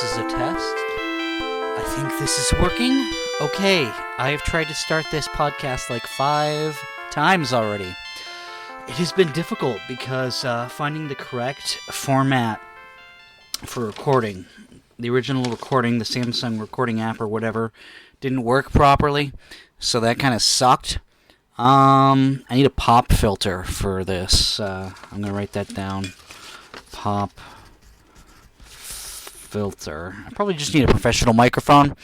This is a test. I think this is working. Okay, I have tried to start this podcast like 5 times already. It has been difficult because finding the correct format for recording, the original recording, the Samsung recording app or whatever, didn't work properly, so that kind of sucked. I need a pop filter for this. I'm going to write that down. Pop filter. I probably just need a professional microphone.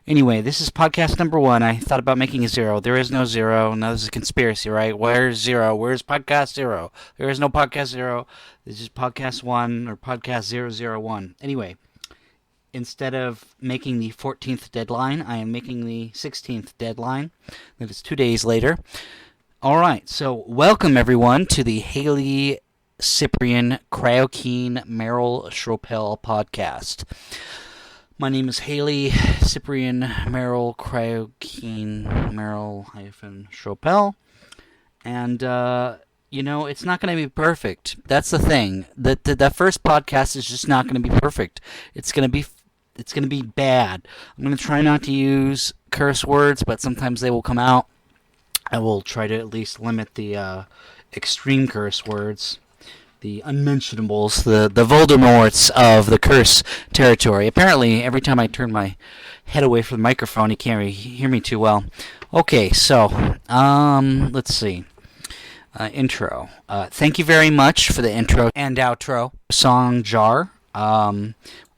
Anyway, this is podcast number 1. I thought about making a 0. There is no 0. Now this is a conspiracy, right? Where's 0? Where's podcast 0? There is no podcast 0. This is podcast 1 or podcast 001. Anyway, instead of making the 14th deadline, I am making the 16th deadline. That is 2 days later. All right, so welcome everyone to the Haley Cyprian CryoKeen Merrill Schropel podcast. My name is Haley Cyprian Merrill CryoKeen Merrill Schropel, and it's not going to be perfect. That's the thing. That first podcast is just not going to be perfect. It's going to be bad. I'm going to try not to use curse words, but sometimes they will come out. I will try to at least limit the extreme curse words, the unmentionables, the Voldemorts of the curse territory. Apparently, every time I turn my head away from the microphone, you can't hear me too well. Okay, so, let's see. Intro. Thank you very much for the intro and outro. Song Jar. On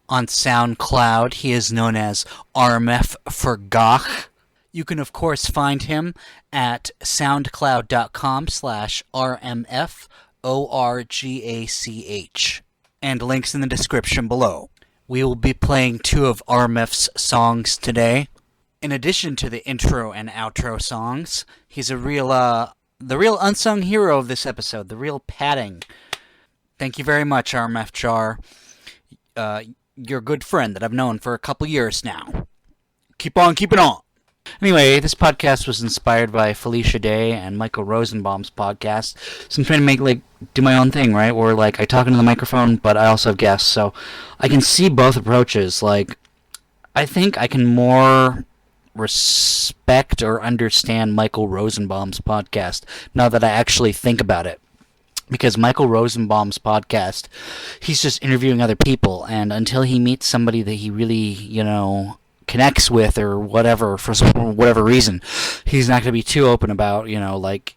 SoundCloud, he is known as rmforgach. You can, of course, find him at soundcloud.com/rmforgach, and links in the description below. We will be playing 2 of RMF's songs today. In addition to the intro and outro songs, he's the real unsung hero of this episode, the real padding. Thank you very much, RMF Jar. You're a good friend that I've known for a couple years now. Keep on keeping on. Anyway, this podcast was inspired by Felicia Day and Michael Rosenbaum's podcast. So I'm trying to do my own thing, right? Where I talk into the microphone, but I also have guests, so I can see both approaches. I think I can more respect or understand Michael Rosenbaum's podcast now that I actually think about it. Because Michael Rosenbaum's podcast, he's just interviewing other people, and until he meets somebody that he really, connects with or whatever, for whatever reason, he's not going to be too open about,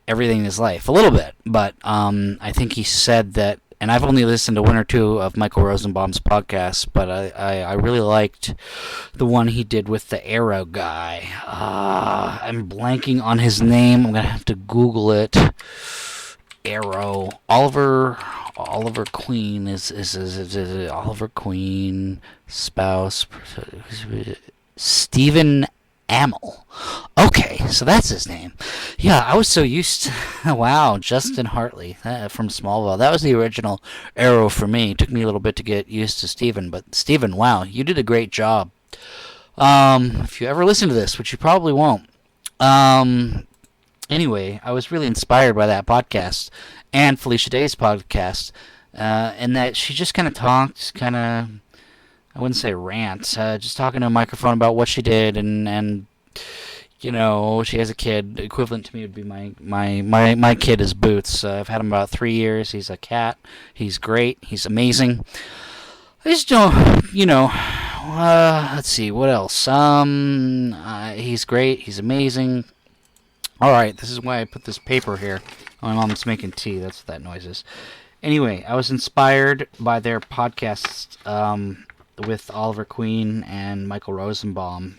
everything in his life. A little bit, but I think he said that, and I've only listened to 1 or 2 of Michael Rosenbaum's podcasts, but I really liked the one he did with the Arrow guy. I'm blanking on his name. I'm going to have to Google it. Arrow. Oliver Queen is Oliver Queen spouse Stephen Amell. Okay, so that's his name. Yeah, I was so used to... Wow, Justin Hartley from Smallville. That was the original Arrow for me. It took me a little bit to get used to Stephen, but Stephen, wow, you did a great job. If you ever listen to this, which you probably won't. Anyway, I was really inspired by that podcast and Felicia Day's podcast, and that she just kind of talked, I wouldn't say rant, just talking to a microphone about what she did, and she has a kid. Equivalent to me would be my kid is Boots. I've had him about 3 years. He's a cat. He's great. He's amazing. I just don't, let's see, what else? He's great. He's amazing. Alright, this is why I put this paper here. Oh, my mom's making tea. That's what that noise is. Anyway, I was inspired by their podcast with Oliver Queen and Michael Rosenbaum.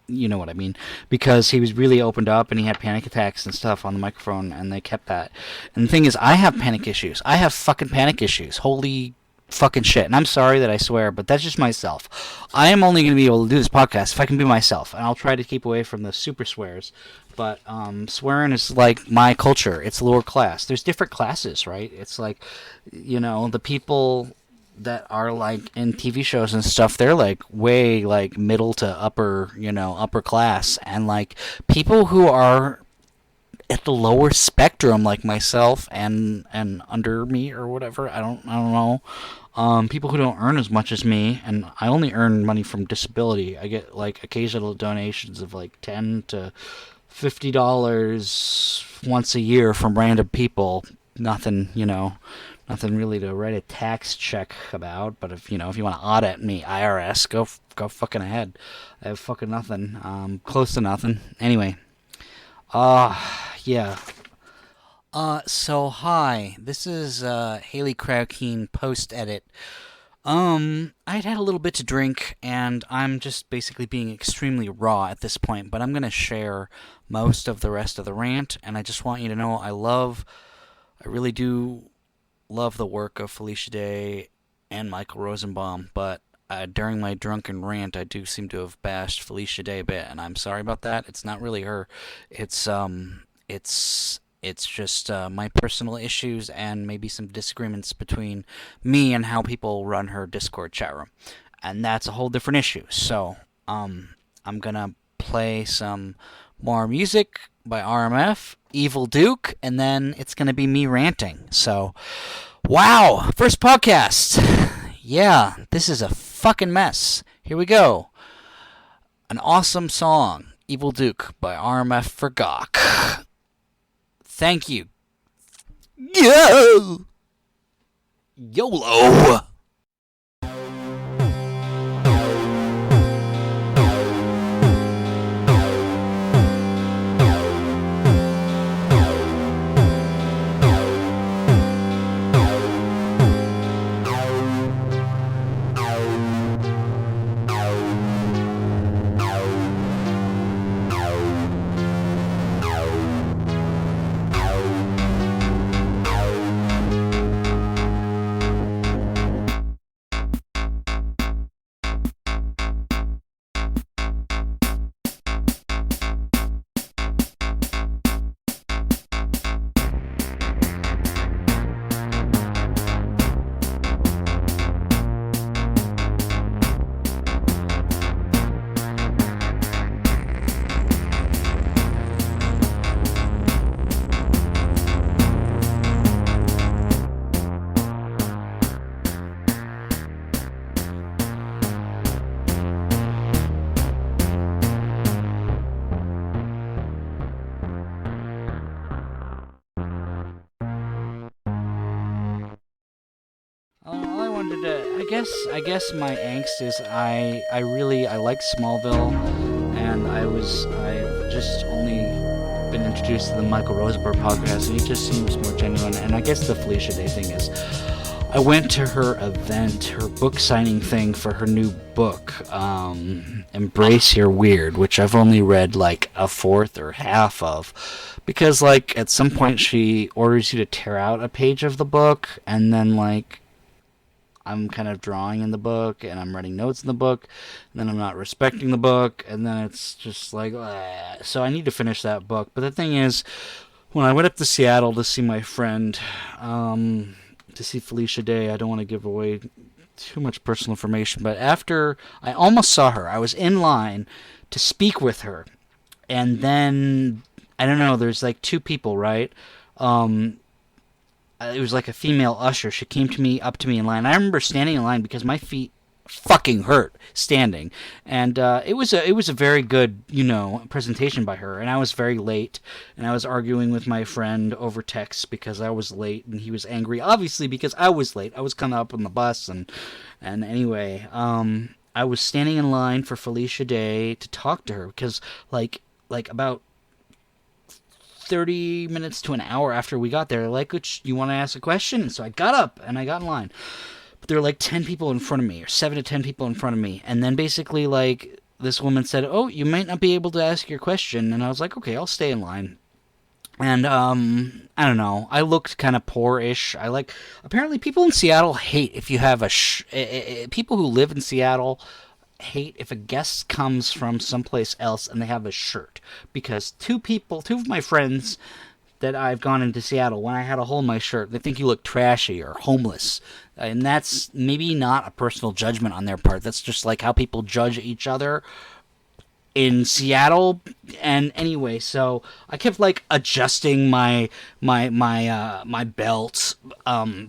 You know what I mean. Because he was really opened up and he had panic attacks and stuff on the microphone, and they kept that. And the thing is, I have panic issues. I have fucking panic issues. Holy fucking shit. And I'm sorry that I swear, but that's just myself. I am only going to be able to do this podcast if I can be myself. And I'll try to keep away from the super swears. But swearing is like my culture. It's lower class. There's different classes, right? It's the people that are in TV shows and stuff, they're way middle to upper, upper class. And people who are at the lower spectrum, like myself and under me or whatever, I don't know. People who don't earn as much as me, and I only earn money from disability. I get like occasional donations of like $10 to $50 once a year from random people. Nothing, nothing really to write a tax check about. But if you want to audit me, IRS, go fucking ahead. I have fucking nothing. Close to nothing. Anyway, yeah. So hi, this is Haley CryoKeen post edit. I'd had a little bit to drink, and I'm just basically being extremely raw at this point, but I'm gonna share most of the rest of the rant, and I just want you to know I really do love the work of Felicia Day and Michael Rosenbaum, but during my drunken rant, I do seem to have bashed Felicia Day a bit, and I'm sorry about that. It's not really her. It's just my personal issues and maybe some disagreements between me and how people run her Discord chat room. And that's a whole different issue. So, I'm gonna play some more music by RMF, Evil Duke, and then it's gonna be me ranting. So, wow! First podcast! Yeah, this is a fucking mess. Here we go. An awesome song, Evil Duke by rmforgach. Thank you. Yo! YOLO! I guess my angst is I like Smallville, and I've just only been introduced to the Michael Rosenberg podcast, and he just seems more genuine. And I guess the Felicia Day thing is, I went to her event, her book signing thing for her new book, Embrace Your Weird, which I've only read like a fourth or half of, because like at some point she orders you to tear out a page of the book, and then like I'm kind of drawing in the book, and I'm writing notes in the book, and then I'm not respecting the book, and then it's just like, so I need to finish that book. But the thing is, when I went up to Seattle to see my friend, to see Felicia Day, I don't want to give away too much personal information, but after I almost saw her, I was in line to speak with her, and then, I don't know, there's like two people, right? It was like a female usher. She came up to me in line. I remember standing in line because my feet fucking hurt standing, and it was a very good presentation by her. And I was very late, and I was arguing with my friend over text because I was late, and he was angry, obviously because I was late. I was coming up on the bus, and anyway, I was standing in line for Felicia Day to talk to her because like about 30 minutes to an hour after we got there, like, you want to ask a question? So I got up and I got in line. But there were like 10 people in front of me, or 7 to 10 people in front of me. And then basically, like, this woman said, "Oh, you might not be able to ask your question." And I was like, "Okay, I'll stay in line." And, I don't know. I looked kind of poor-ish. Apparently people in Seattle hate if you have people who live in Seattle hate if a guest comes from someplace else and they have a shirt, because two of my friends that I've gone into Seattle, when I had a hole in my shirt, they think you look trashy or homeless, and that's maybe not a personal judgment on their part. That's just like how people judge each other in Seattle. And anyway, so I kept like adjusting my belt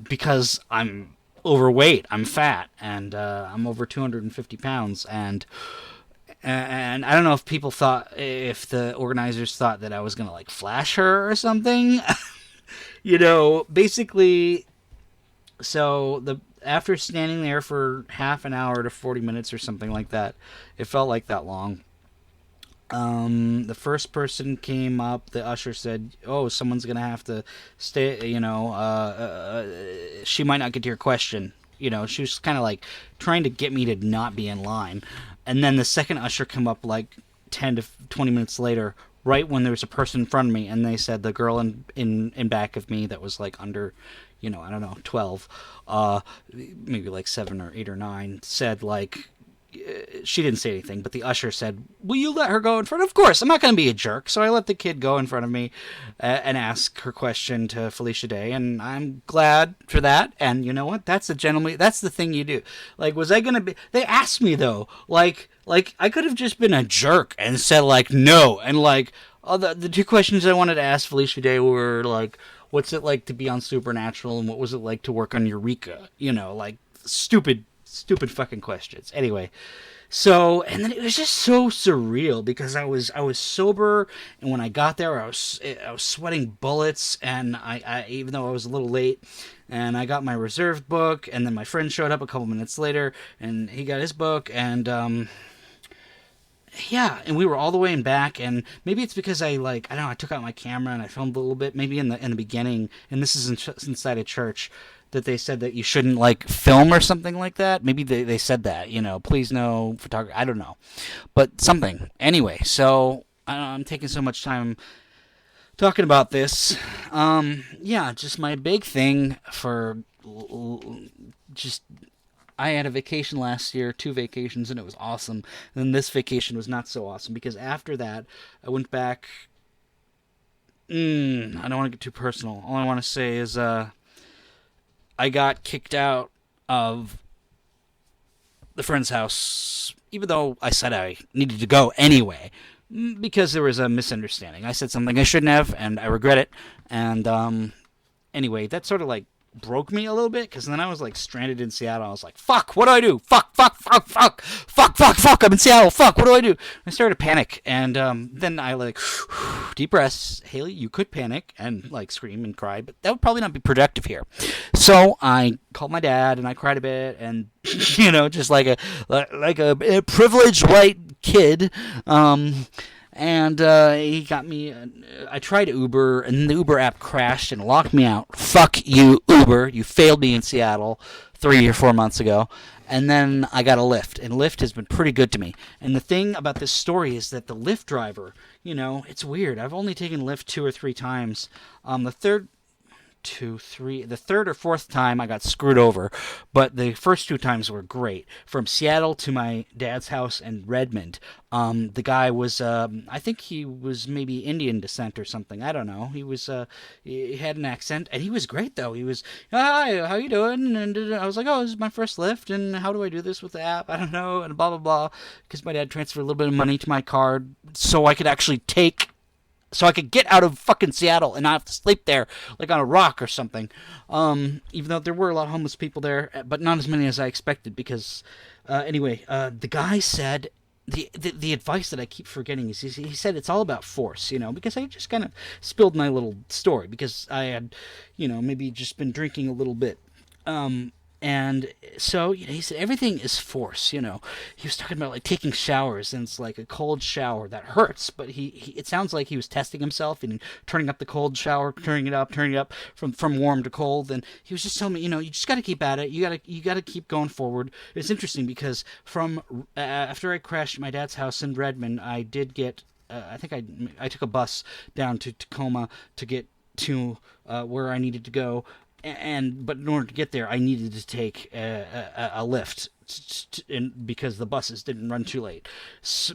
because I'm overweight. I'm fat, and I'm over 250 pounds, and I don't know if people thought, if the organizers thought that I was gonna like flash her or something. Basically, so the after standing there for half an hour to 40 minutes or something like that, it felt like that long. The first person came up. The usher said, "Oh, someone's gonna have to stay. She might not get to your question." She was kind of like trying to get me to not be in line. And then the second usher come up like 10 to 20 minutes later, right when there was a person in front of me, and they said the girl in back of me that was like under, I don't know, 12, maybe like 7 or 8 or 9, said like, she didn't say anything, but the usher said, "Will you let her go in front?" Of course, I'm not going to be a jerk, so I let the kid go in front of me and ask her question to Felicia Day, and I'm glad for that. And you know what? That's the thing you do. Like, was I going to be? They asked me though, like I could have just been a jerk and said like no, and like the two questions I wanted to ask Felicia Day were like, what's it like to be on Supernatural, and what was it like to work on Eureka? Like stupid fucking questions. Anyway, so, and then it was just so surreal because I was sober, and when I got there, I was sweating bullets, and I even though I was a little late, and I got my reserved book, and then my friend showed up a couple minutes later, and he got his book, and yeah, and we were all the way in back, and maybe it's because I don't know, I took out my camera and I filmed a little bit, maybe in the beginning, and this is inside a church, that they said that you shouldn't like film or something like that. Maybe they said that, please no photography. I don't know, but something. Anyway, so I'm taking so much time talking about this. Yeah, just my big thing for just. I had a vacation last year, 2 vacations, and it was awesome. And then this vacation was not so awesome because after that, I went back. I don't want to get too personal. All I want to say is I got kicked out of the friend's house, even though I said I needed to go anyway, because there was a misunderstanding. I said something I shouldn't have, and I regret it. And anyway, that sort of like broke me a little bit, because then I was like stranded in Seattle. I was like, fuck, what do I do? Fuck, I'm in Seattle, fuck, what do I do? I started to panic, and then I like, deep breaths, Haley, you could panic and like scream and cry, but that would probably not be productive here. So I called my dad, and I cried a bit, and just like a privileged white kid, and he got me. I tried Uber, and the Uber app crashed and locked me out. Fuck you, Uber. You failed me in Seattle 3 or 4 months ago. And then I got a Lyft, and Lyft has been pretty good to me. And the thing about this story is that the Lyft driver, it's weird. I've only taken Lyft 2 or 3 times. The third or fourth time I got screwed over, but the first 2 times were great. From Seattle to my dad's house in Redmond, the guy was, I think he was maybe Indian descent or something. I don't know. He had an accent, and he was great though. He was, "Hi, how you doing?" And I was like, "Oh, this is my first Lyft, and how do I do this with the app? I don't know," and blah blah blah. Because my dad transferred a little bit of money to my card so I could actually so I could get out of fucking Seattle and not have to sleep there like on a rock or something. Even though there were a lot of homeless people there, but not as many as I expected, because anyway, the guy said, the advice that I keep forgetting is he said it's all about force, because I just kind of spilled my little story because I had, maybe just been drinking a little bit. And so he said everything is force. He was talking about like taking showers, and it's like a cold shower that hurts, but he it sounds like he was testing himself and turning up the cold shower, turning it up from warm to cold. And he was just telling me, you just got to keep at it. You got to keep going forward. It's interesting because from after I crashed at my dad's house in Redmond, I did get I think I took a bus down to Tacoma to get to where I needed to go. But in order to get there, I needed to take a Lyft, because the buses didn't run too late.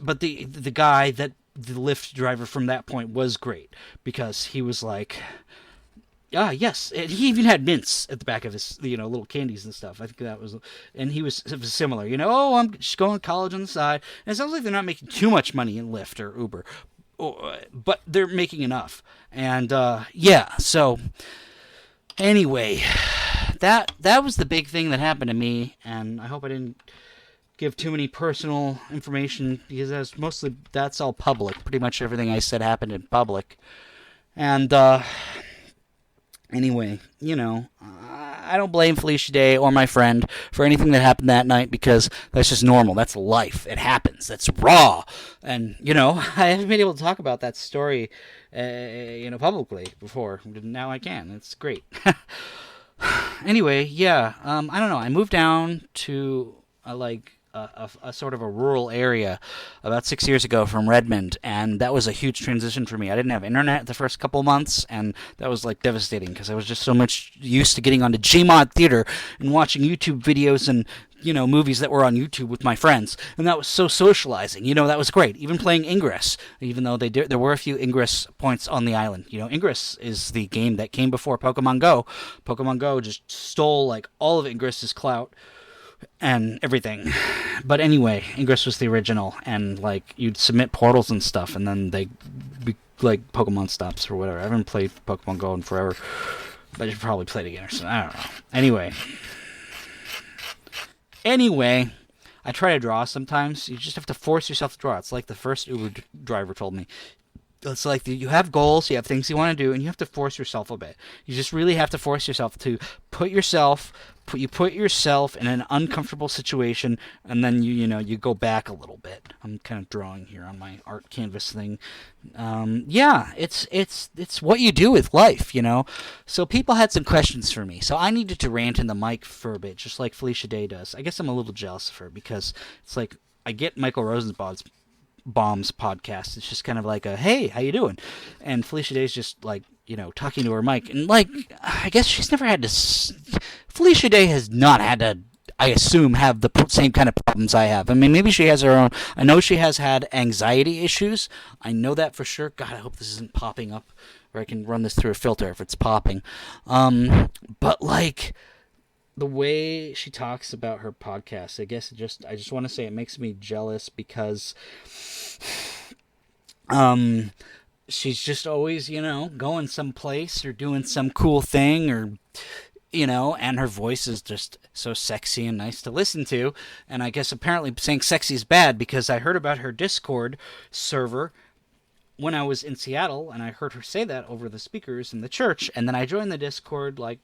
But the guy, the Lyft driver from that point, was great, because he was like, yes, and he even had mints at the back of his, little candies and stuff. I think that was, and it was similar. Oh, I'm just going to college on the side. And it sounds like they're not making too much money in Lyft or Uber, but they're making enough. And yeah, so. Anyway, that was the big thing that happened to me, and I hope I didn't give too many personal information, because that's all public. Pretty much everything I said happened in public. And anyway, I don't blame Felicia Day or my friend for anything that happened that night, because that's just normal. That's life. It happens. That's raw. And, I haven't been able to talk about that story, publicly before. Now I can. It's great. Anyway, yeah, I don't know. I moved down to, a sort of a rural area about 6 years ago from Redmond, and that was a huge transition for me. I didn't have internet the first couple of months, and that was devastating, because I was just so much used to getting onto Gmod Theater and watching YouTube videos and movies that were on YouTube with my friends, and that was so socializing. That was great. Even playing Ingress, even though there were a few Ingress points on the island. Ingress is the game that came before Pokemon Go. Pokemon Go just stole all of Ingress's clout and everything. But anyway, Ingress was the original, and you'd submit portals and stuff, and then they be Pokemon stops or whatever. I haven't played Pokemon Go in forever, but I should probably play it again or something. I don't know. Anyway, I try to draw sometimes. You just have to force yourself to draw. It's like the first Uber driver told me. It's like you have goals, you have things you want to do, and you have to force yourself a bit. You just really have to force yourself to put yourself in an uncomfortable situation, and then you go back a little bit. I'm kind of drawing here on my art canvas thing. Yeah, it's what you do with life, So people had some questions for me, so I needed to rant in the mic for a bit, just like Felicia Day does. I guess I'm a little jealous of her, because it's like I get Michael Rosenbaum's podcast. It's just kind of like a, hey, how you doing? And Felicia Day's just talking to her mic, and I guess she's never had to. Felicia Day has not had to, I assume, have the same kind of problems I have. I mean, maybe she has her own. I know she has had anxiety issues. I know that for sure. God, I hope this isn't popping up, or I can run this through a filter if it's popping. But the way she talks about her podcast, I guess I just want to say it makes me jealous, because she's just always, going someplace or doing some cool thing, or and her voice is just so sexy and nice to listen to. And I guess apparently saying sexy is bad, because I heard about her Discord server when I was in Seattle, and I heard her say that over the speakers in the church, and then I joined the Discord I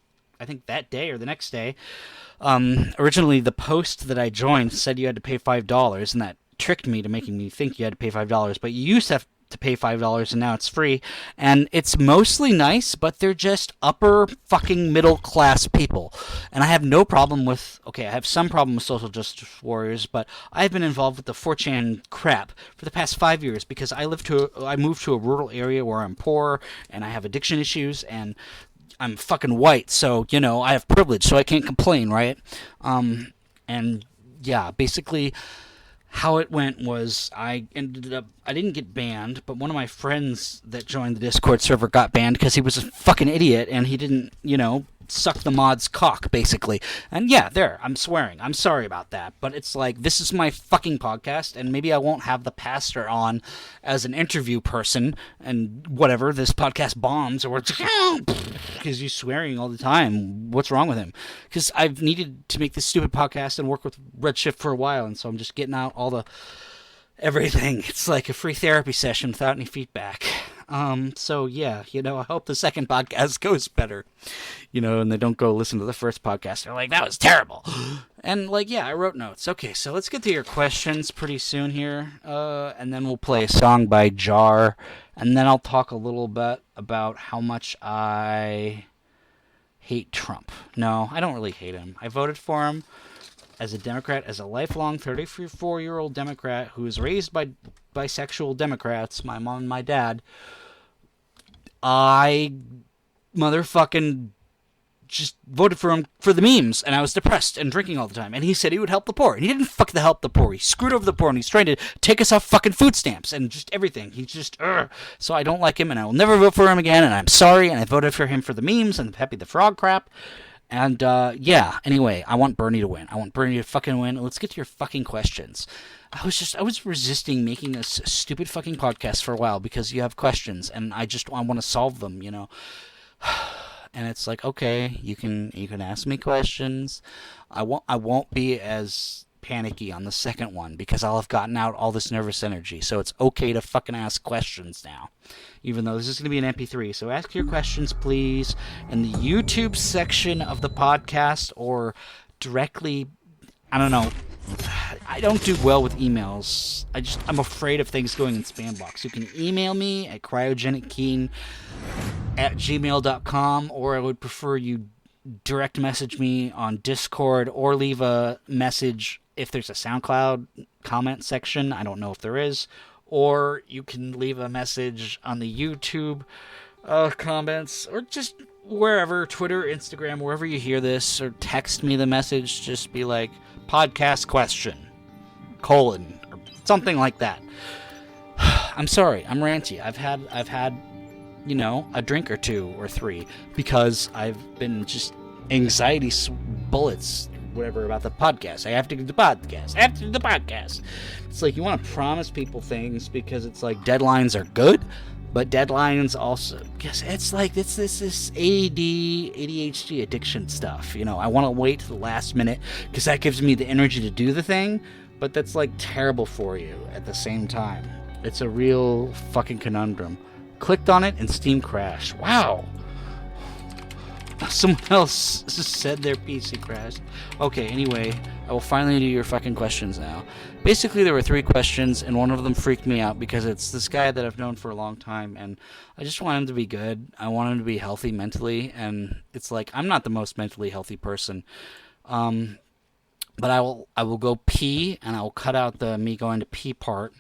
think that day or the next day. Originally, the post that I joined said you had to pay $5, and that tricked me to making me think you had to pay $5. But you used to have to pay $5, and now it's free. And it's mostly nice, but they're just upper fucking middle class people. And I have no problem with, I have some problem with social justice warriors, but I've been involved with the 4chan crap for the past 5 years, because I moved to a rural area where I'm poor, and I have addiction issues, and I'm fucking white, so, I have privilege, so I can't complain, right? And, yeah, basically, how it went was I didn't get banned, but one of my friends that joined the Discord server got banned because he was a fucking idiot, and he didn't, suck the mod's cock, basically. And yeah, I'm swearing. I'm sorry about that. But it's this is my fucking podcast, and maybe I won't have the pastor on as an interview person, and whatever, this podcast bombs, or because he's swearing all the time. What's wrong with him? Because I've needed to make this stupid podcast and work with Redshift for a while, and so I'm just getting out all the everything. It's like a free therapy session without any feedback. So yeah, I hope the second podcast goes better, and they don't go listen to the first podcast. They're like, that was terrible. And yeah, I wrote notes. Okay, so let's get to your questions pretty soon here. And then we'll play a song by Jar, and then I'll talk a little bit about how much I hate Trump. No, I don't really hate him. I voted for him as a Democrat, as a lifelong 34-year-old Democrat who was raised by bisexual Democrats, my mom and my dad. I motherfucking just voted for him for the memes, and I was depressed and drinking all the time. And he said he would help the poor, and he didn't fucking help the poor. He screwed over the poor, and he's trying to take us off fucking food stamps and just everything. He's just, So I don't like him, and I will never vote for him again, and I'm sorry, and I voted for him for the memes and the Pepe the Frog crap. And, yeah, anyway, I want Bernie to win. I want Bernie to fucking win. Let's get to your fucking questions. I was resisting making a stupid fucking podcast for a while because you have questions, and I want to solve them, and it's like, okay, you can ask me questions. I won't be as panicky on the second one because I'll have gotten out all this nervous energy. So it's okay to fucking ask questions now, even though this is going to be an MP3. So ask your questions, please, in the YouTube section of the podcast or directly. I don't know. I don't do well with emails. I'm afraid of things going in spam box. You can email me at cryogenickeen@gmail.com, or I would prefer you direct message me on Discord or leave a message if there's a SoundCloud comment section. I don't know if there is. Or you can leave a message on the YouTube comments, or just wherever, Twitter, Instagram, wherever you hear this, or text me the message. Just be like, podcast question, or something like that. I'm sorry, I'm ranty. I've had, a drink or two or three because I've been just anxiety bullets, whatever, about the podcast. I have to do the podcast. It's like you want to promise people things because it's like deadlines are good, but deadlines also, guess it's like this ADD, ADHD addiction stuff. I want to wait to the last minute because that gives me the energy to do the thing, but that's like terrible for you at the same time. It's a real fucking conundrum. Clicked on it and Steam crashed. Wow. Someone else just said their PC crashed. Okay, anyway, I will finally do your fucking questions now. Basically, there were 3 questions, and one of them freaked me out because it's this guy that I've known for a long time, and I just want him to be good. I want him to be healthy mentally, and it's like, I'm not the most mentally healthy person. But I will go pee, and I will cut out the me going to pee part,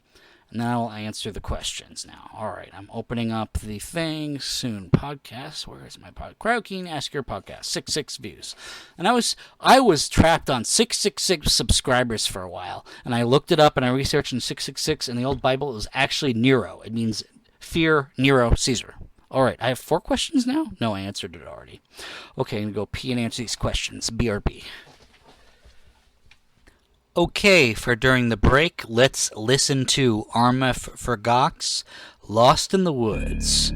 and then I will answer the questions now. All right, I'm opening up the thing soon. Podcast, where is my podcast? CryoKeen, ask your podcast. 66 views, and I was trapped on 666 subscribers for a while, and I looked it up and I researched, in 666 in the old Bible it was actually Nero. It means fear Nero Caesar. All right, I have 4 questions now. No, I answered it already. Okay, I'm gonna go pee and answer these questions. BRB. Okay, for during the break, let's listen to rmforgach's Lost in the Woods.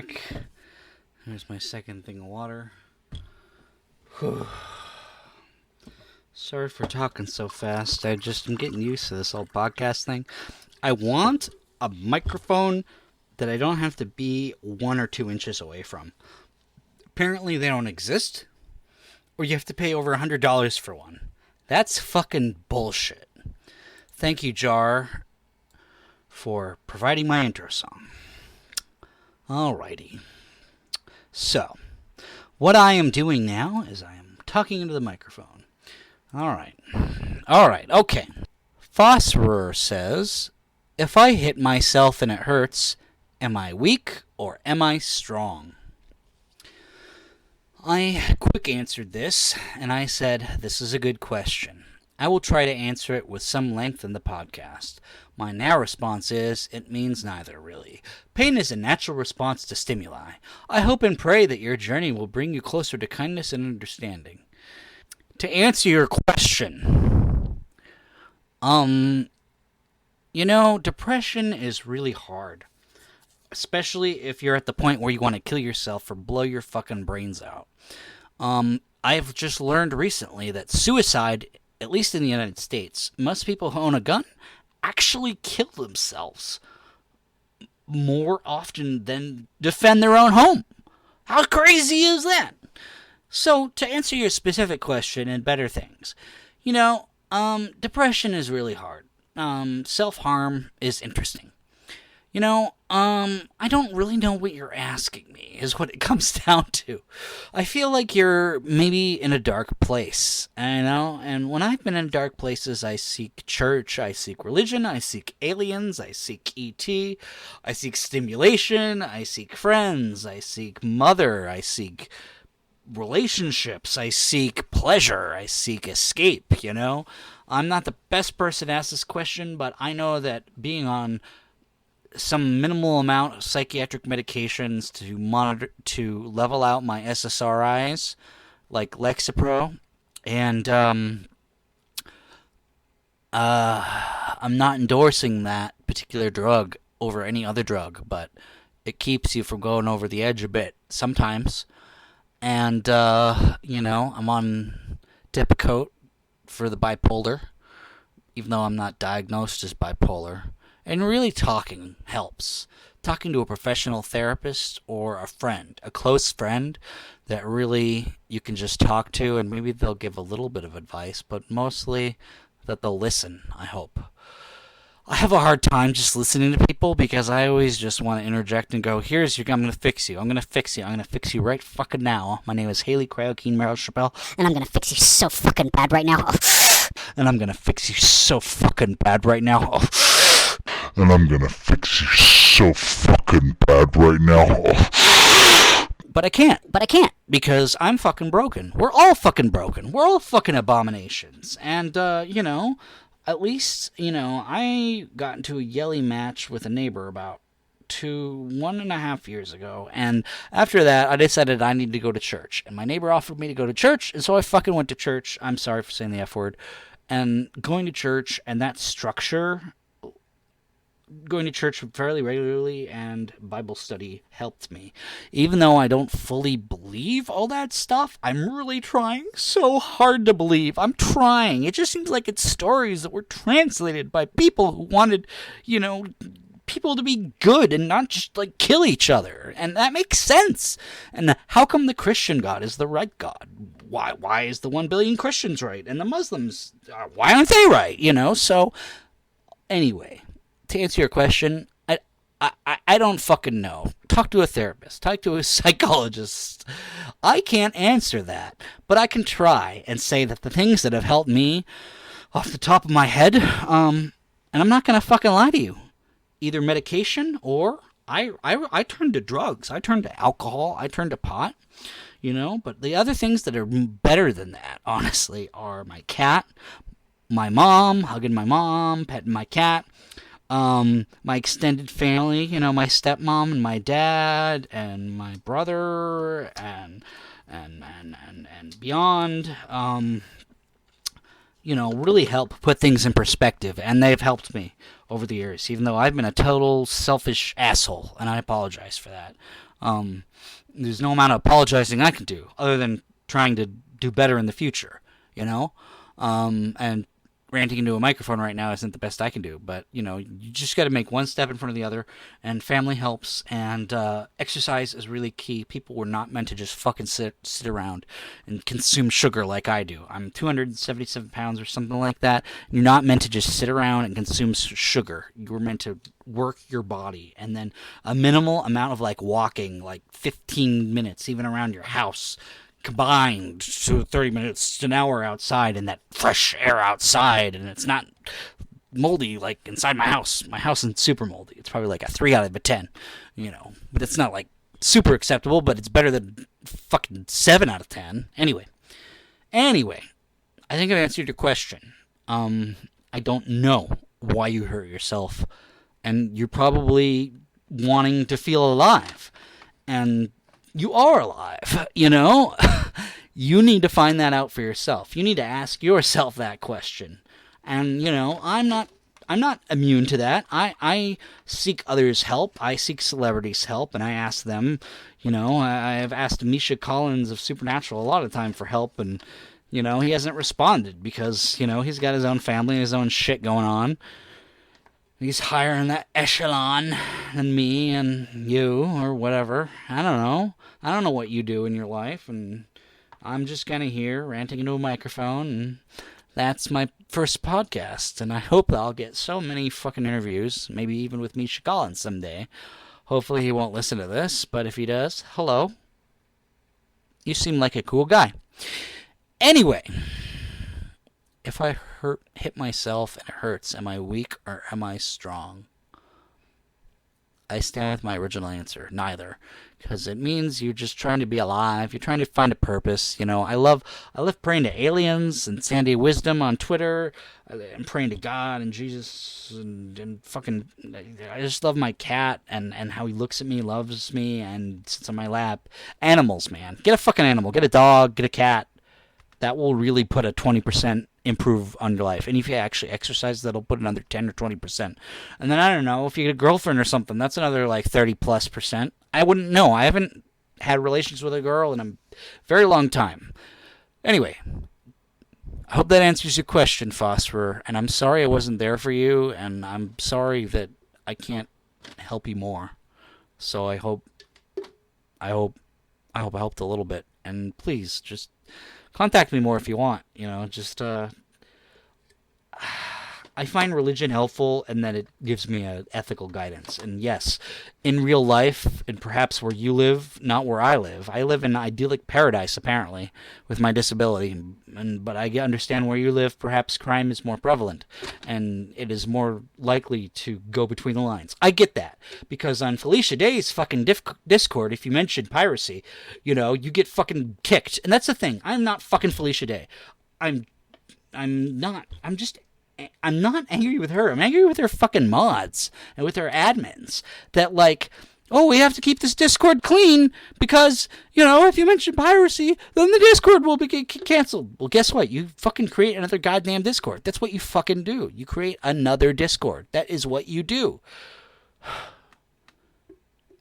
back. Here's my second thing of water. Sorry for talking so fast. I'm getting used to this whole podcast thing. I want a microphone that I don't have to be 1 or 2 inches away from. Apparently they don't exist, or you have to pay over $100 for one. That's fucking bullshit. Thank you, Jar, for providing my intro song. Alrighty. So, what I am doing now is I am talking into the microphone. Alright, okay. Phosphorus says, if I hit myself and it hurts, am I weak or am I strong? I quick answered this, and I said, this is a good question. I will try to answer it with some length in the podcast. My now response is, it means neither, really. Pain is a natural response to stimuli. I hope and pray that your journey will bring you closer to kindness and understanding. To answer your question, depression is really hard. Especially if you're at the point where you want to kill yourself or blow your fucking brains out. I've just learned recently that suicide, at least in the United States, most people who own a gun actually kill themselves more often than defend their own home. How crazy is that? So, to answer your specific question and better things, depression is really hard. Self-harm is interesting. I don't really know what you're asking me, is what it comes down to. I feel like you're maybe in a dark place, and when I've been in dark places, I seek church, I seek religion, I seek aliens, I seek E.T., I seek stimulation, I seek friends, I seek mother, I seek relationships, I seek pleasure, I seek escape, I'm not the best person to ask this question, but I know that being on some minimal amount of psychiatric medications to level out my SSRIs, like Lexapro, and I'm not endorsing that particular drug over any other drug, but it keeps you from going over the edge a bit sometimes. And I'm on Depakote for the bipolar, even though I'm not diagnosed as bipolar. And really talking helps. Talking to a professional therapist or a friend, a close friend that really you can just talk to, and maybe they'll give a little bit of advice, but mostly that they'll listen, I hope. I have a hard time just listening to people because I always just want to interject and go, I'm going to fix you. I'm going to fix you. I'm going to fix you right fucking now. My name is Haley CryoKeen Chappelle, and I'm going to fix you so fucking bad right now. And I'm going to fix you so fucking bad right now. And I'm gonna fix you so fucking bad right now. But I can't. Because I'm fucking broken. We're all fucking broken. We're all fucking abominations. And, at least, I got into a yelly match with a neighbor about 1.5 years ago. And after that, I decided I needed to go to church. And my neighbor offered me to go to church, and so I fucking went to church. I'm sorry for saying the F word. And going to church and that structure, going to church fairly regularly and Bible study helped me. Even though I don't fully believe all that stuff, I'm really trying so hard to believe. I'm trying. It just seems like it's stories that were translated by people who wanted, people to be good and not just, kill each other. And that makes sense. And how come the Christian God is the right God? Why is the 1 billion Christians right? And the Muslims, why aren't they right? So, anyway, to answer your question, I don't fucking know. Talk to a therapist. Talk to a psychologist. I can't answer that, but I can try and say that the things that have helped me off the top of my head, and I'm not going to fucking lie to you, either medication or I turned to drugs. I turned to alcohol. I turned to pot, but the other things that are better than that, honestly, are my cat, my mom, hugging my mom, petting my cat, my extended family, my stepmom and my dad and my brother and beyond, really help put things in perspective, and they've helped me over the years, even though I've been a total selfish asshole, and I apologize for that. There's no amount of apologizing I can do other than trying to do better in the future, you know? And ranting into a microphone right now isn't the best I can do, but, you know, you just got to make one step in front of the other, and family helps, and exercise is really key. People were not meant to just fucking sit around and consume sugar like I do. I'm 277 pounds or something like that. You're not meant to just sit around and consume sugar. You were meant to work your body, and then a minimal amount of, like, walking, like 15 minutes, even around your house, combined to 30 minutes to an hour outside and that fresh air outside, and it's not moldy like inside my house. My house isn't super moldy. It's probably like a 3 out of a 10, you know. But it's not like super acceptable, but it's better than fucking 7 out of 10. Anyway, I think I've answered your question. I don't know why you hurt yourself, and you're probably wanting to feel alive, and you are alive, you know? You need to find that out for yourself. You need to ask yourself that question. And, you know, I'm not immune to that. I seek others' help. I seek celebrities' help, and I ask them, you know, I've asked Misha Collins of Supernatural a lot of time for help, and, you know, he hasn't responded because, you know, he's got his own family and his own shit going on. He's higher in that echelon than me and you or whatever. I don't know. I don't know what you do in your life, and I'm just kind of here ranting into a microphone, and that's my first podcast, and I hope that I'll get so many fucking interviews, maybe even with Misha Collins someday. Hopefully he won't listen to this, but if he does, hello. You seem like a cool guy. Anyway, if I hit myself and it hurts, am I weak or am I strong? I stand with my original answer, neither, because it means you're just trying to be alive. You're trying to find a purpose. You know, I love praying to aliens and Sandy Wisdom on Twitter, and praying to God and Jesus and fucking. I just love my cat and how he looks at me, loves me, and sits on my lap. Animals, man, get a fucking animal, get a dog, get a cat. That will really put a 20% improve on your life. And if you actually exercise, that'll put another 10 or 20%. And then, I don't know, if you get a girlfriend or something, that's another like 30+%. I wouldn't know. I haven't had relations with a girl in a very long time. Anyway, I hope that answers your question, Phosphor. And I'm sorry I wasn't there for you, and I'm sorry that I can't help you more. So I hope I helped a little bit. And please, just contact me more if you want. You know, just I find religion helpful, and that it gives me a ethical guidance. And yes, in real life, and perhaps where you live, not where I live in an idyllic paradise, apparently, with my disability. But I understand where you live, perhaps crime is more prevalent, and it is more likely to go between the lines. I get that, because on Felicia Day's fucking Discord, if you mention piracy, you know, you get fucking kicked. And that's the thing. I'm not fucking Felicia Day. I'm not angry with her. I'm angry with her fucking mods and with her admins that, like, oh, we have to keep this Discord clean because, you know, if you mention piracy, then the Discord will be canceled. Well, guess what? You fucking create another goddamn Discord. That's what you fucking do. You create another Discord. That is what you do.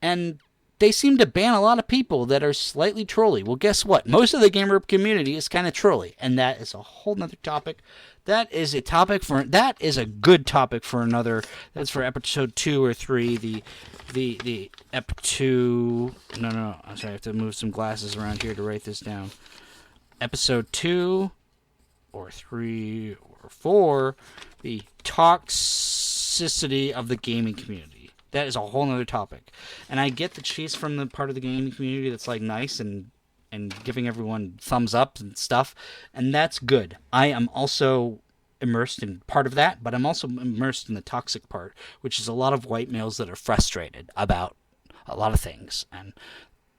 And they seem to ban a lot of people that are slightly trolly. Well, guess what? Most of the gamer community is kind of trolly, and that is a whole nother topic. That is a good topic for another. That's for episode 2 or 3. The ep 2. No. I'm sorry. I have to move some glasses around here to write this down. Episode 2 or 3 or 4. The toxicity of the gaming community. That is a whole nother topic. And I get that she's from the part of the gaming community that's like nice and giving everyone thumbs up and stuff, and that's good. I am also immersed in part of that, but I'm also immersed in the toxic part, which is a lot of white males that are frustrated about a lot of things. And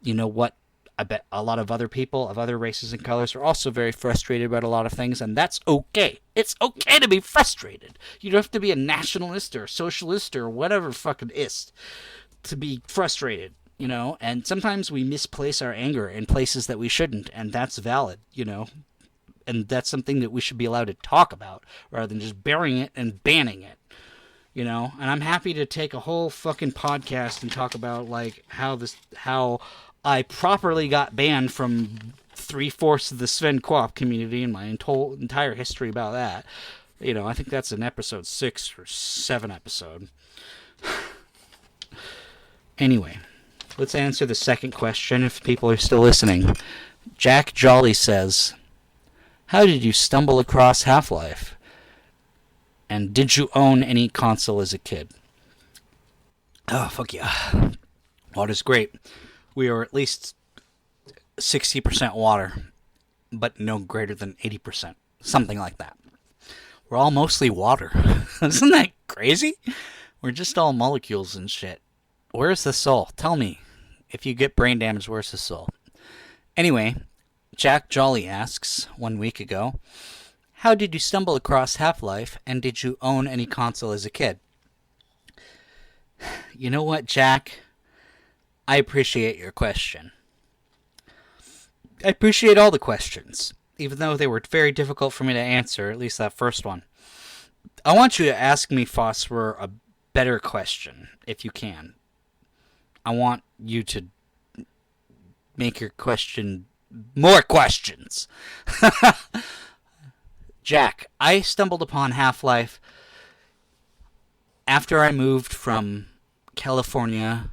you know what? I bet a lot of other people of other races and colors are also very frustrated about a lot of things, and that's okay. It's okay to be frustrated. You don't have to be a nationalist or a socialist or whatever fucking ist to be frustrated. You know, and sometimes we misplace our anger in places that we shouldn't, and that's valid, you know, and that's something that we should be allowed to talk about rather than just burying it and banning it. you know, and I'm happy to take a whole fucking podcast and talk about like how I properly got banned from 3/4 of the Sven Co-op community and my entire history about that. You know, I think that's an episode 6 or 7 episode. Anyway, let's answer the second question if people are still listening. Jack Jolly says, how did you stumble across Half-Life? And did you own any console as a kid? Oh, fuck yeah. Water's great. We are at least 60% water, but no greater than 80%. Something like that. We're all mostly water. Isn't that crazy? We're just all molecules and shit. Where's the soul? Tell me. If you get brain damage, where's the soul? Anyway, Jack Jolly asks, 1 week ago, how did you stumble across Half-Life, and did you own any console as a kid? You know what, Jack? I appreciate your question. I appreciate all the questions, even though they were very difficult for me to answer, at least that first one. I want you to ask me, Phosphor, a better question, if you can. I want you to make your question more questions. Jack, I stumbled upon Half-Life after I moved from California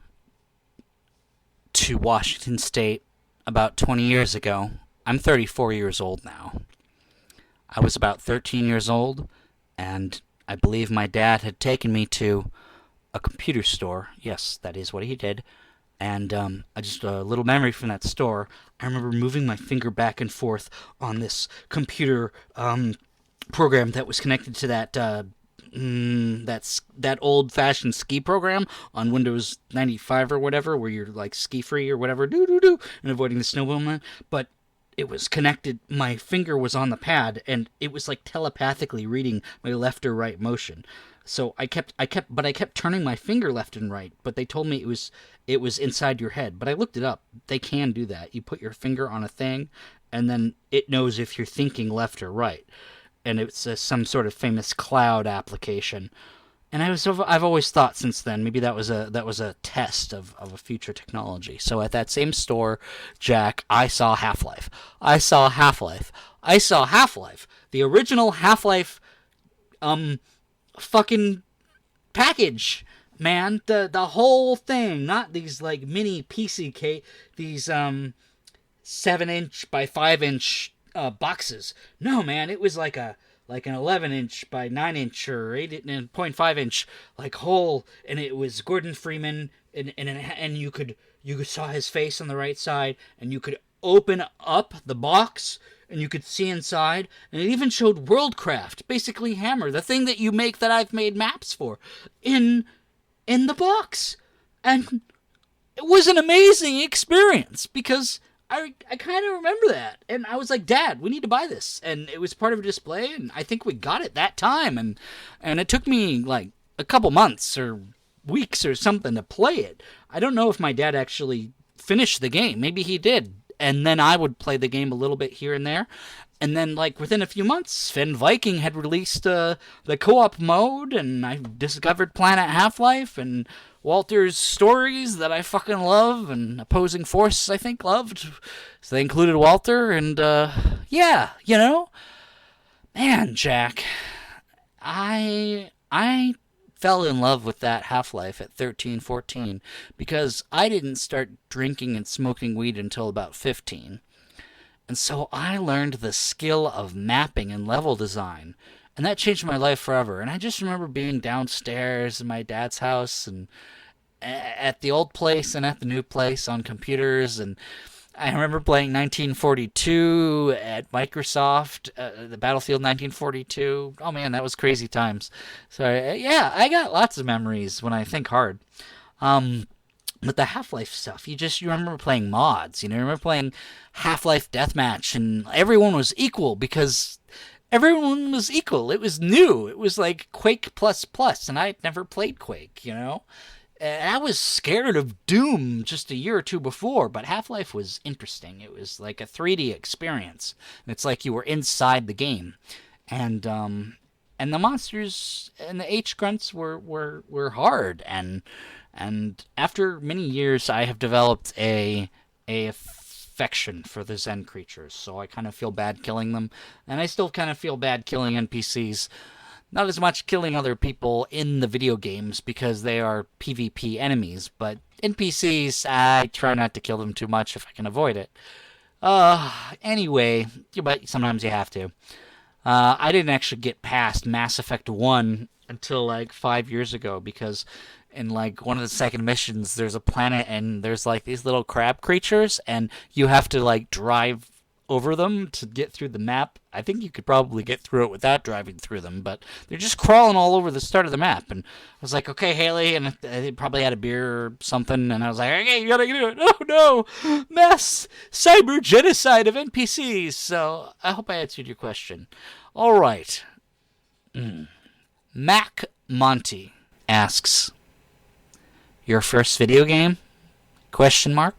to Washington State about 20 years ago. I'm 34 years old now. I was about 13 years old, and I believe my dad had taken me to a computer store. Yes, that is what he did. And just a little memory from that store. I remember moving my finger back and forth on this computer program that was connected to that old-fashioned ski program on Windows 95 or whatever, where you're like ski-free or whatever, and avoiding the snowboom. But it was connected. My finger was on the pad, and it was like telepathically reading my left or right motion. So I kept turning my finger left and right, but they told me it was inside your head. But I looked it up. They can do that. You put your finger on a thing, and then it knows if you're thinking left or right. And it's some sort of famous cloud application. And I've always thought since then maybe that was a test of a future technology. So at that same store, Jack, I saw Half-Life. The original Half-Life fucking package, man. The whole thing, not these like mini PC these 7-inch by 5-inch boxes. No, man, it was like an 11-inch by 9-inch or 8.5-inch like hole, and it was Gordon Freeman, and you saw his face on the right side, and you could open up the box and you could see inside, and it even showed Worldcraft, basically Hammer, the thing that you make that I've made maps for, in the box. And it was an amazing experience, because I kind of remember that, and I was like, Dad, we need to buy this, and it was part of a display, and I think we got it that time, and it took me like a couple months or weeks or something to play it. I don't know if my dad actually finished the game. Maybe he did. And then I would play the game a little bit here and there. And then, like, within a few months, Sven Viking had released the co-op mode, and I discovered Planet Half-Life, and Walter's stories that I fucking love, and Opposing Force, I think, loved. So they included Walter, and, yeah, you know? Man, Jack, I fell in love with that Half-Life at 13, 14, because I didn't start drinking and smoking weed until about 15. And so I learned the skill of mapping and level design, and that changed my life forever. And I just remember being downstairs in my dad's house, and at the old place and at the new place on computers, and I remember playing 1942 at Microsoft, the Battlefield 1942. Oh man, that was crazy times. So yeah, I got lots of memories when I think hard. But the Half-Life stuff, you remember playing mods. You remember playing Half-Life Deathmatch, and everyone was equal because everyone was equal. It was new. It was like Quake++, and I'd never played Quake, you know? I was scared of Doom just a year or two before, but Half-Life was interesting. It was like a 3D experience. It's like you were inside the game. And and the monsters and the H grunts were hard, and after many years I have developed a affection for the Zen creatures, so I kind of feel bad killing them, and I still kind of feel bad killing NPCs. Not as much killing other people in the video games because they are PvP enemies, but NPCs, I try not to kill them too much if I can avoid it. Anyway, but sometimes you have to. I didn't actually get past Mass Effect 1 until like 5 years ago because in like one of the second missions there's a planet and there's like these little crab creatures and you have to like drive over them to get through the map. I think you could probably get through it without driving through them, but they're just crawling all over the start of the map. And I was like, okay, Haley, and they probably had a beer or something, and I was like, okay, you gotta do it. Oh no, mass cyber genocide of NPCs. So I hope I answered your question. All right. Mac Monty asks, your first video game? Question mark.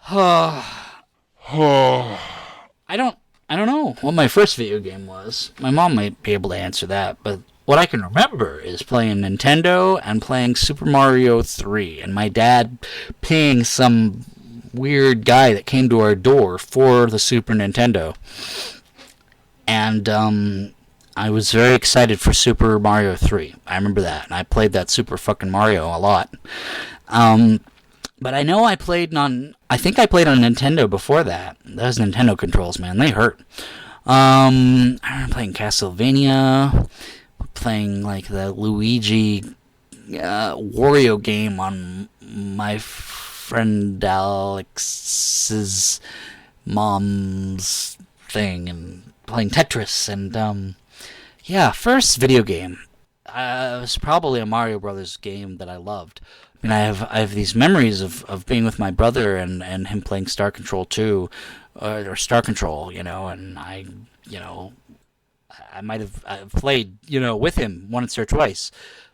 I don't know what my first video game was. My mom might be able to answer that, but what I can remember is playing Nintendo and playing Super Mario 3, and my dad paying some weird guy that came to our door for the Super Nintendo. And I was very excited for Super Mario 3. I remember that, and I played that Super fucking Mario a lot. But I know I think I played on Nintendo before that. Those Nintendo controls, man, they hurt. I remember playing Castlevania, playing like the Luigi Wario game on my friend Alex's mom's thing, and playing Tetris, and first video game. It was probably a Mario Brothers game that I loved. I mean, I have these memories of being with my brother and him playing Star Control 2, or Star Control, and I might have played, with him once or twice.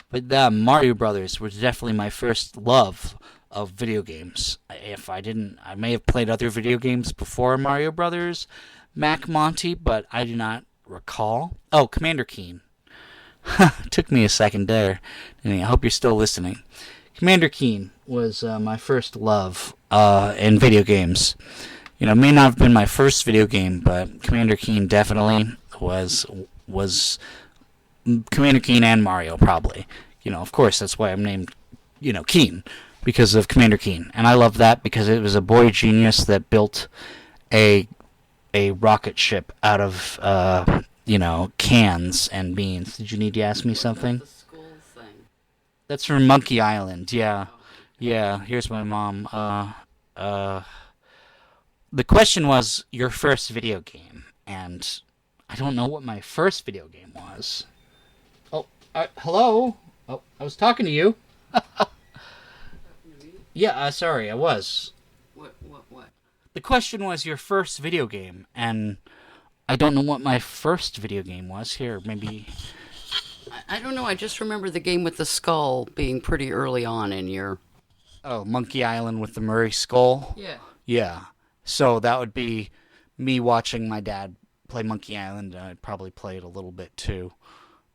But Mario Brothers was definitely my first love of video games. If I didn't, I may have played other video games before Mario Brothers, Mac Monty, but I do not recall. Oh, Commander Keen. Took me a second there. I hope you're still listening. Commander Keen was my first love in video games. It may not have been my first video game, but Commander Keen definitely was Commander Keen and Mario, probably. Of course, that's why I'm named, Keen, because of Commander Keen. And I love that because it was a boy genius that built a rocket ship out of, cans and beans. Did you need to ask me something? That's from Monkey Island, yeah. Yeah, here's my mom. The question was your first video game, and I don't know what my first video game was. Oh, hello? Oh, I was talking to you. Yeah, sorry, I was. What? The question was your first video game, and I don't know what my first video game was. Here, maybe... I don't know, I just remember the game with the skull being pretty early on in your... Oh, Monkey Island with the Murray skull? Yeah. Yeah. So that would be me watching my dad play Monkey Island, and I'd probably play it a little bit too.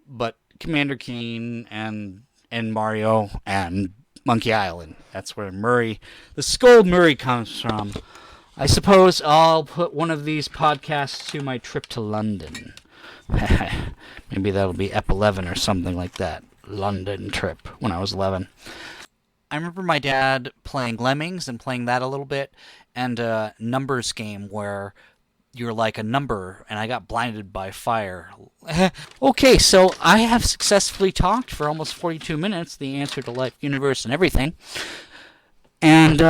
But Commander Keen and Mario and Monkey Island, that's where the skull Murray comes from. I suppose I'll put one of these podcasts to my trip to London. Maybe that'll be Ep 11 or something like that. London trip when I was 11. I remember my dad playing Lemmings and playing that a little bit, and a numbers game where you're like a number, and I got blinded by fire. Okay, so I have successfully talked for almost 42 minutes, the answer to life, universe, and everything. And,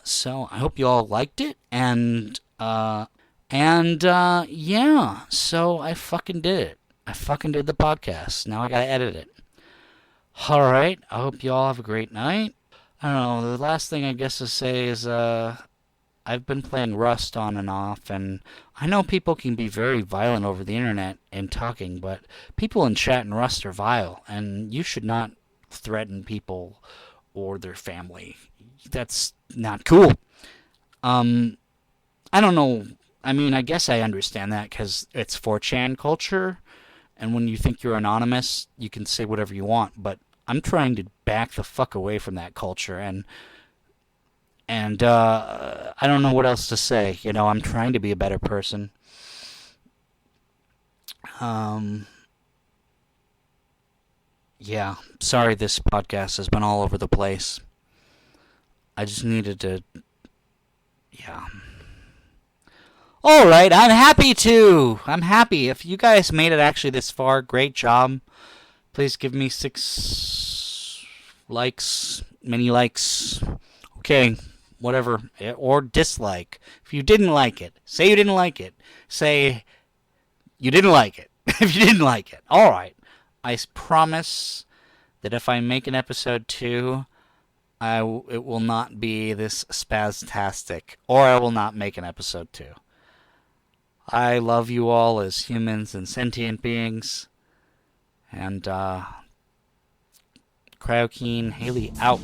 so I hope you all liked it, so I fucking did it. I fucking did the podcast. Now I gotta edit it. Alright, I hope you all have a great night. I don't know, the last thing I guess to say is, I've been playing Rust on and off, and I know people can be very violent over the internet and talking, but people in chat and Rust are vile, and you should not threaten people or their family. That's not cool. I don't know I mean, I guess I understand that because it's 4chan culture, and when you think you're anonymous, you can say whatever you want. But I'm trying to back the fuck away from that culture, and I don't know what else to say. You know, I'm trying to be a better person. Um, yeah, sorry this podcast has been all over the place. I just needed to, yeah. Alright, I'm happy to. I'm happy. If you guys made it actually this far, great job. Please give me 6 likes, many likes. Okay, whatever. Or dislike. If you didn't like it, say you didn't like it. Say you didn't like it. If you didn't like it. Alright. I promise that if I make an episode 2, it will not be this spastastic. Or I will not make an episode 2. I love you all as humans and sentient beings. And, CryoKeen, Haley out.